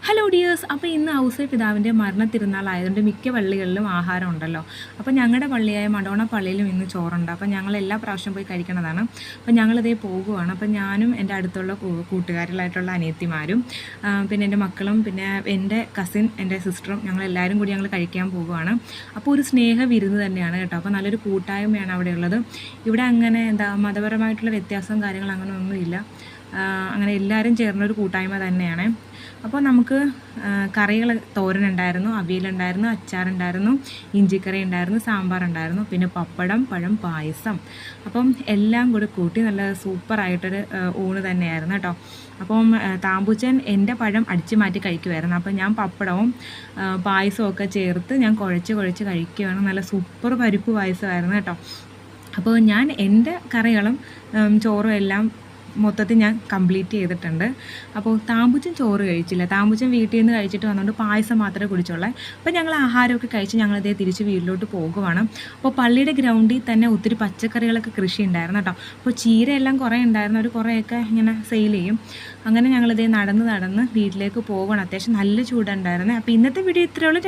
Hello dears. അപ്പോൾ ഇന്ന് ഔസേ പിതാവിൻ്റെ മരണത്തിരുന്നാളായതുകൊണ്ട് മിക്ക പള്ളികളിലും ആഹാരം ഉണ്ടല്ലോ. അപ്പോൾ ഞങ്ങളുടെ പള്ളിയായ മഡോണ പള്ളിയിലും ഇന്ന് ചോറുണ്ട്. അപ്പോൾ ഞങ്ങൾ എല്ലാ പ്രാവശ്യം പോയി കഴിക്കണതാണ്. അപ്പോൾ ഞങ്ങളിതേ പോകുവാണ്. അപ്പോൾ ഞാനും എൻ്റെ അടുത്തുള്ള കൂട്ടുകാരികളായിട്ടുള്ള അനിയത്തിമാരും പിന്നെ എൻ്റെ മക്കളും പിന്നെ എൻ്റെ കസിൻ എൻ്റെ സിസ്റ്ററും ഞങ്ങളെല്ലാവരും കൂടി ഞങ്ങൾ കഴിക്കാൻ പോകുവാണ്. അപ്പോൾ ഒരു സ്നേഹ വിരുന്ന് തന്നെയാണ് കേട്ടോ. അപ്പോൾ നല്ലൊരു കൂട്ടായ്മയാണ് അവിടെ ഉള്ളത്. ഇവിടെ അങ്ങനെ മതപരമായിട്ടുള്ള വ്യത്യാസവും കാര്യങ്ങളും അങ്ങനെ ഒന്നുമില്ല. അങ്ങനെ എല്ലാവരും ചേർന്നൊരു കൂട്ടായ്മ തന്നെയാണ്. അപ്പോൾ നമുക്ക് കറികൾ തോരനുണ്ടായിരുന്നു, അവിയലുണ്ടായിരുന്നു, അച്ചാറുണ്ടായിരുന്നു, ഇഞ്ചിക്കറി ഉണ്ടായിരുന്നു, സാമ്പാറുണ്ടായിരുന്നു, പിന്നെ പപ്പടം, പഴം, പായസം. അപ്പം എല്ലാം കൂടി കൂട്ടി നല്ല സൂപ്പറായിട്ടൊരു ഊണ് തന്നെയായിരുന്നു കേട്ടോ. അപ്പം താമ്പൂച്ചൻ എൻ്റെ പഴം അടിച്ചു മാറ്റി കഴിക്കുമായിരുന്നു. അപ്പം ഞാൻ പപ്പടവും പായസവും ഒക്കെ ചേർത്ത് ഞാൻ കുഴച്ച് കഴിക്കുകയാണ്. നല്ല സൂപ്പർ പരിപ്പ് പായസമായിരുന്നു കേട്ടോ. അപ്പോൾ ഞാൻ എൻ്റെ കറികളും ചോറും എല്ലാം മൊത്തത്തിൽ ഞാൻ കംപ്ലീറ്റ് ചെയ്തിട്ടുണ്ട്. അപ്പോൾ താമ്പൂച്ചൻ ചോറ് കഴിച്ചില്ല. താമ്പൂച്ചൻ വീട്ടിൽ നിന്ന് കഴിച്ചിട്ട് വന്നുകൊണ്ട് പായസം മാത്രമേ കുടിച്ചുള്ളൂ. അപ്പോൾ ഞങ്ങൾ ആഹാരമൊക്കെ കഴിച്ച് ഞങ്ങളിതേ തിരിച്ച് വീട്ടിലോട്ട് പോകുവാണ്. അപ്പോൾ പള്ളിയുടെ ഗ്രൗണ്ടിൽ തന്നെ ഒത്തിരി പച്ചക്കറികളൊക്കെ കൃഷി ഉണ്ടായിരുന്നു കേട്ടോ. അപ്പോൾ ചീരയെല്ലാം കുറേ ഉണ്ടായിരുന്നു. ഒരു കുറേയൊക്കെ ഇങ്ങനെ സെയിൽ ചെയ്യും. അങ്ങനെ ഞങ്ങളിതേ നടന്ന് വീട്ടിലേക്ക് പോകണം. അത്യാവശ്യം നല്ല ചൂടുണ്ടായിരുന്നു. അപ്പോൾ ഇന്നത്തെ വീഡിയോ ഇത്രയേ ഉള്ളൂ.